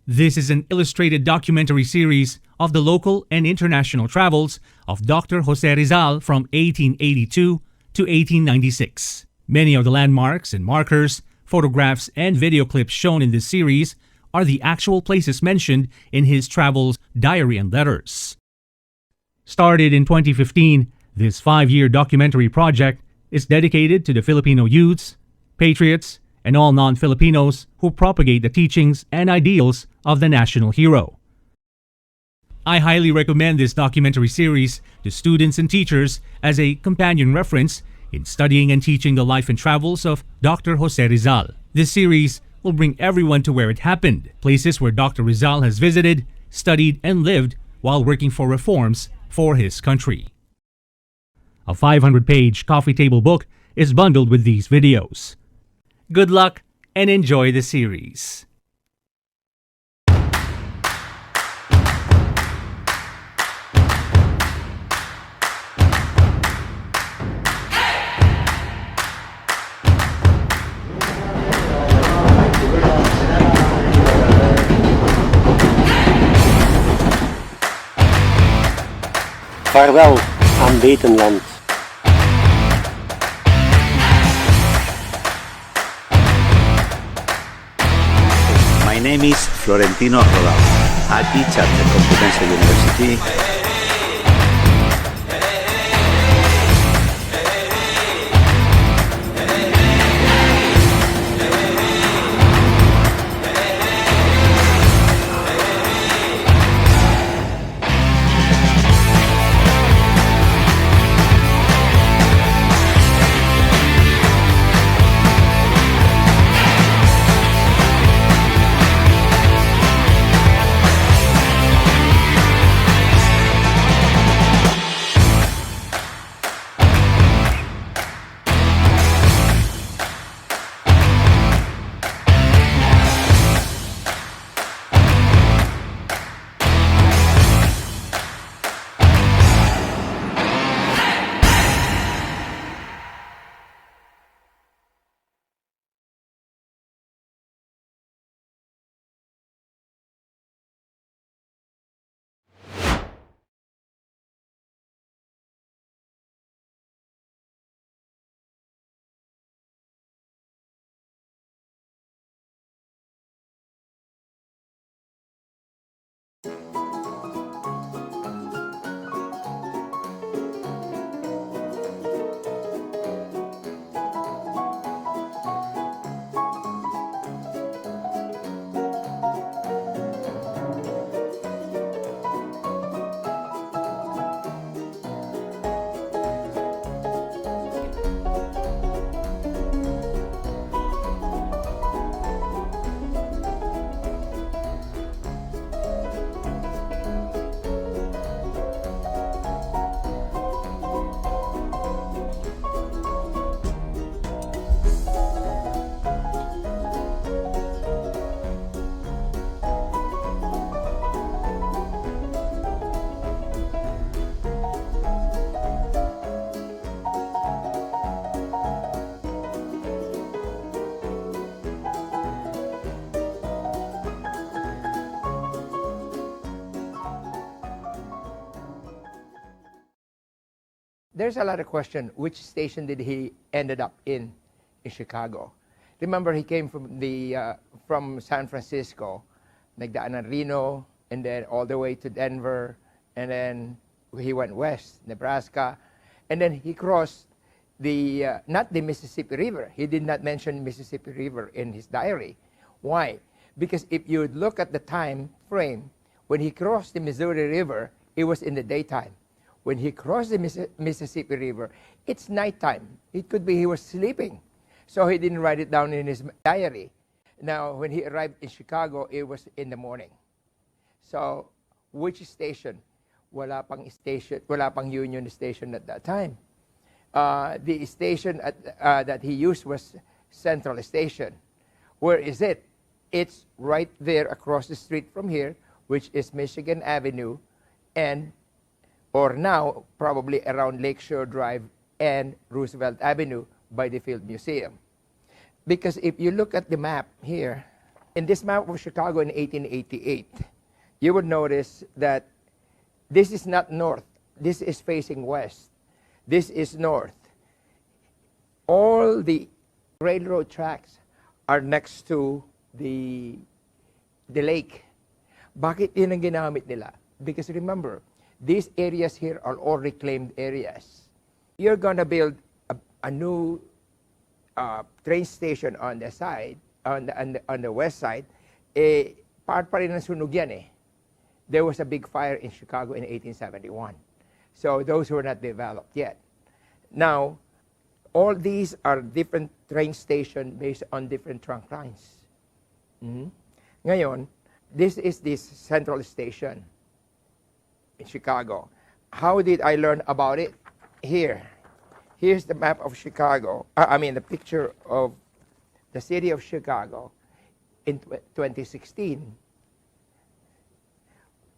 This is an illustrated documentary series of the local and international travels of Dr. Jose Rizal from 1882 to 1896. Many of the landmarks and markers, photographs, and video clips shown in this series are the actual places mentioned in his travels diary and letters. Started in 2015, this 5-year documentary project is dedicated to the Filipino youths, patriots, and all non-Filipinos who propagate the teachings and ideals of the national hero. I highly recommend this documentary series to students and teachers as a companion reference in studying and teaching the life and travels of Dr. Jose Rizal. This series will bring everyone to where it happened, places where Dr. Rizal has visited, studied, and lived while working for reforms for his country. A 500-page coffee table book is bundled with these videos. Good luck and enjoy the series. Farewell, Aanbetenland. My name is Florentino Rodal. I teach at the Complutense University. There's a lot of question, which station did he ended up in Chicago? Remember, he came from San Francisco, nagdaan ng Reno, and then all the way to Denver, and then he went west, Nebraska, and then he crossed not the Mississippi River. He did not mention Mississippi River in his diary. Why? Because if you look at the time frame, when he crossed the Missouri River, it was in the daytime. When he crossed the Mississippi River, it's nighttime. It could be he was sleeping. So he didn't write it down in his diary. Now, when he arrived in Chicago, it was in the morning. So, which station? Wala pang Union Station at that time. The station that he used was Central Station. Where is it? It's right there across the street from here, which is Michigan Avenue, or now probably around Lakeshore Drive and Roosevelt Avenue by the Field Museum. Because if you look at the map here, in this map of Chicago in 1888, you would notice that this is not north. This is facing west. This is north. All the railroad tracks are next to the lake. Bakit yun ang ginamit nila? Because remember, these areas here are all reclaimed areas. You're gonna build a new train station on the side, on the west side. Part pa rin ng sunog yan eh. There was a big fire in Chicago in 1871. So those were not developed yet. Now, all these are different train stations based on different trunk lines. Ngayon, this is this Central Station in Chicago. How did I learn about it? Here. Here's the map of Chicago. The picture of the city of Chicago in 2016.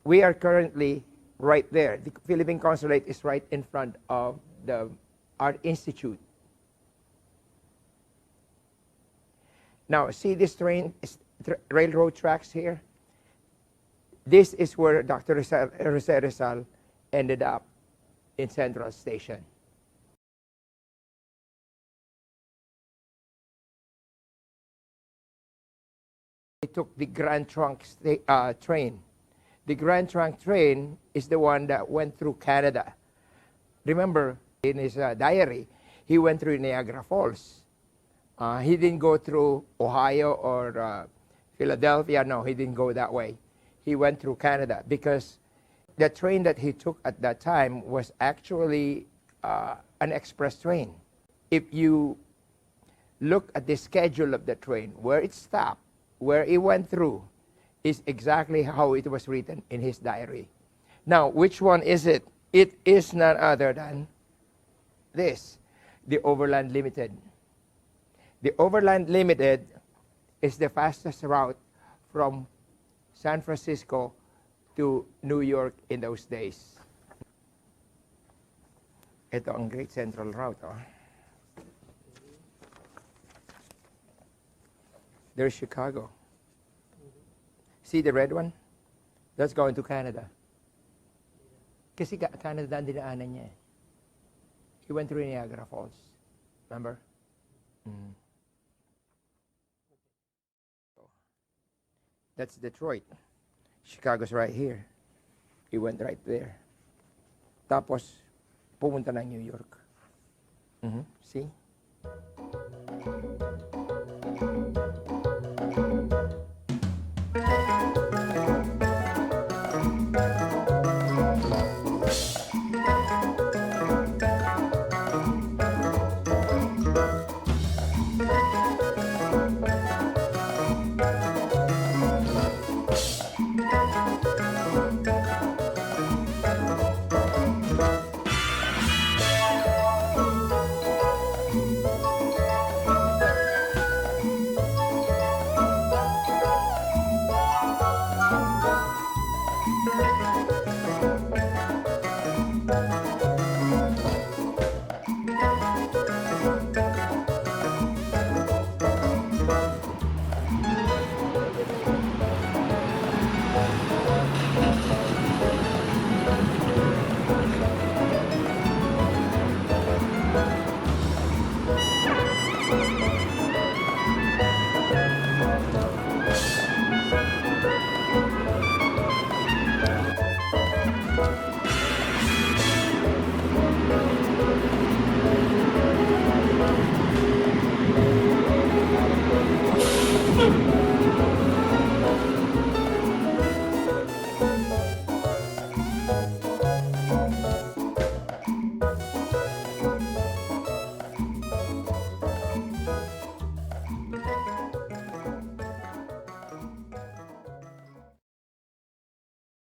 We are currently right there. The Philippine Consulate is right in front of the Art Institute. Now, see this railroad tracks here? This is where Dr. Rizal ended up in Central Station. They took the Grand Trunk train. The Grand Trunk train is the one that went through Canada. Remember, in his diary, he went through Niagara Falls. He didn't go through Ohio or Philadelphia. No, he didn't go that way. He went through Canada because the train that he took at that time was actually an express train. If you look at the schedule of the train, where it stopped, where it went through, is exactly how it was written in his diary. Now, which one is it? It is none other than this, the Overland Limited. The Overland Limited is the fastest route from San Francisco to New York in those days. Ito ang Great Central Route. Oh. There's Chicago. See the red one? That's going to Canada. Kasi Canada ang dinaanan niya eh. He went through Niagara Falls. Remember? That's Detroit. Chicago's right here. He went right there. Tapos, pumunta ng New York. See?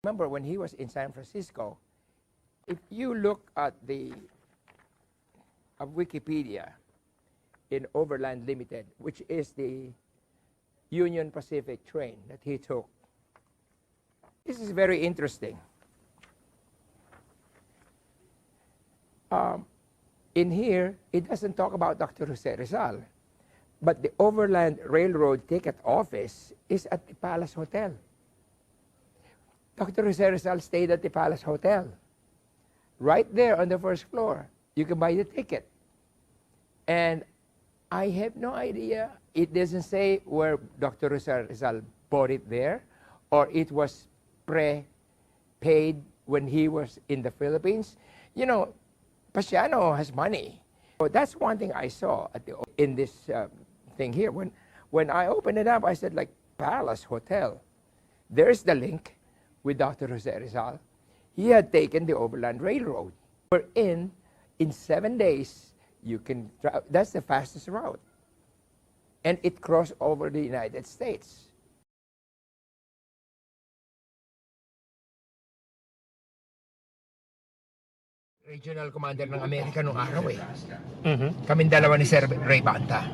Remember when he was in San Francisco, if you look at the Wikipedia in Overland Limited, which is the Union Pacific train that he took, this is very interesting. In here, it doesn't talk about Dr. Jose Rizal, but the Overland Railroad ticket office is at the Palace Hotel. Dr. Jose Rizal stayed at the Palace Hotel. Right there on the first floor, you can buy the ticket. And I have no idea, it doesn't say where Dr. Jose Rizal bought it there, or it was pre-paid when he was in the Philippines. You know, Pasiano has money. So that's one thing I saw in this thing here. When I opened it up, I said, like, Palace Hotel. There's the link with Dr. Jose Rizal. He had taken the Overland Railroad. We're in 7 days, you can travel. That's the fastest route. And it crossed over the United States. Regional Commander ng Amerika nung araw eh. Kaming dalawa ni Sir Ray Banta.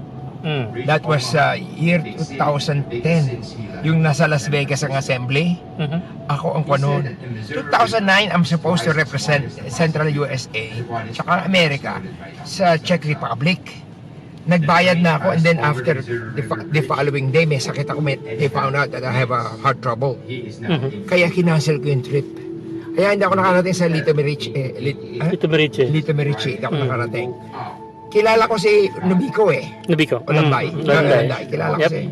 That was year 2010. Yung nasa Las Vegas ang assembly. Ako ang kwanon. 2009, I'm supposed to represent Central USA tsaka America sa Czech Republic. Nagbayad na ako, and then after the following day, may sakit ako. They found out that I have a heart trouble. Kaya kinancel ko yung trip. Kaya hindi ako nakarating sa Lito Meriche. Lito Meriche, hindi ako nakarating. Kilala ko si Nubiko eh. Nubiko? Olambay. Olambay. Kilala ko si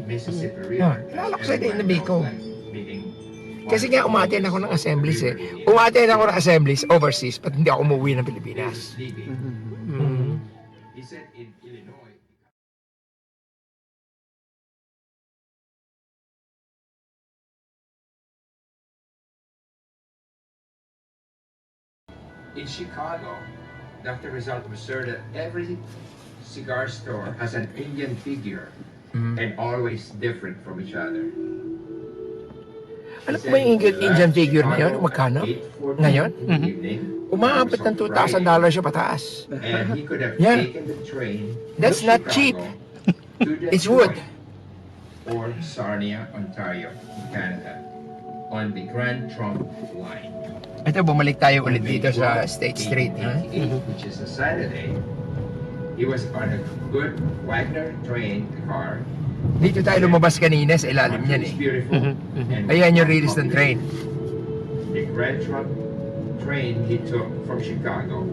Kilala ko si Nubiko. Kasi nga umattend ako ng assemblies eh. Umattend ako ng assemblies overseas, but hindi ako umuwi ng Pilipinas. He said in Illinois. In Chicago, Dr. Rizal observed that every cigar store has an Indian figure and always different from each other. Alam mo ba yung Indian figure na yun? Magkano? Ngayon? Umaabot ng $2,000 siya pataas. And he could have Yeah. taken the train. That's to not cheap. Chicago to It's wood. Detroit or Sarnia, Ontario, Canada, on the Grand Trunk line. Ito, bumalik tayo ulit On May dito sa 12, State Street. 1888, which is a Saturday. He was on a good Wagner train car. Dito tayo lumabas kanina sa ilalim niyan eh. It's beautiful. And Ayan yung release ng train. The Grand Trunk train he took from Chicago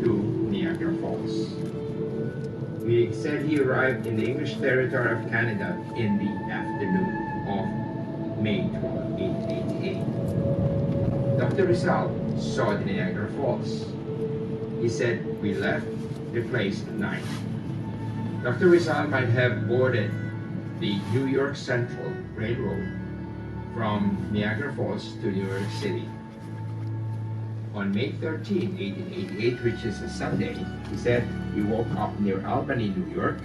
to Niagara Falls. We said he arrived in the English territory of Canada in the afternoon of May 12, 1888. Dr. Rizal saw the Niagara Falls. He said, we left the place at night. Dr. Rizal might have boarded the New York Central Railroad from Niagara Falls to New York City. On May 13, 1888, which is a Sunday, he said, we woke up near Albany, New York.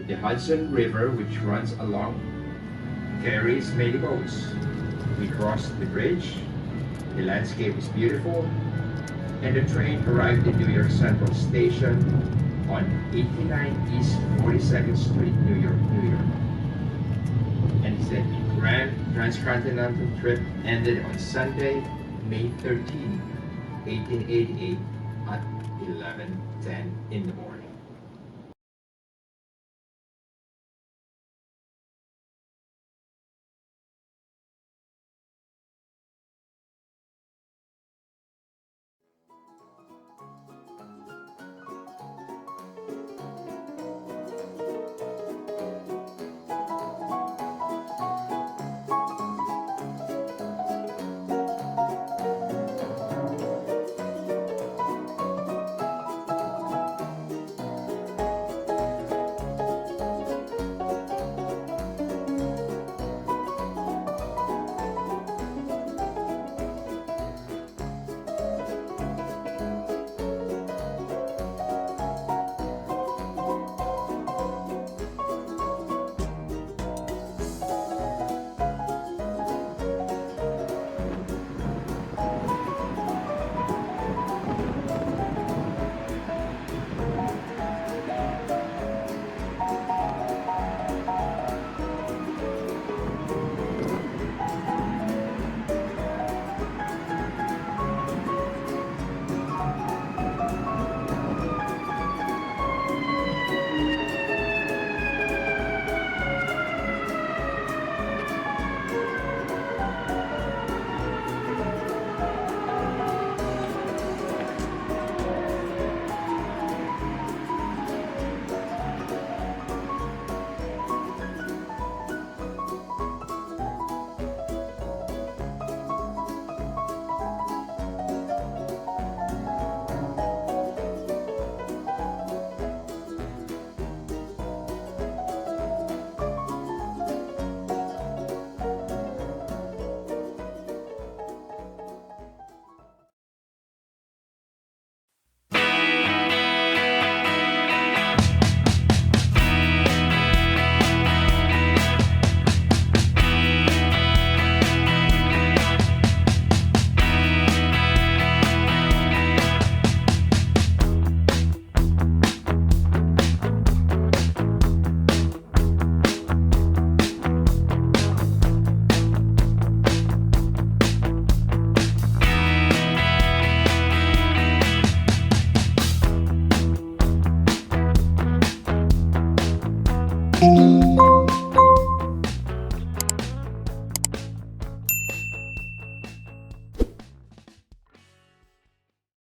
The Hudson River, which runs along, carries many boats. We crossed the bridge. The landscape is beautiful. And the train arrived at New York Central Station on 89 East 42nd Street, New York, New York. And he said the grand transcontinental trip ended on Sunday, May 13, 1888 at 11:10 in the morning.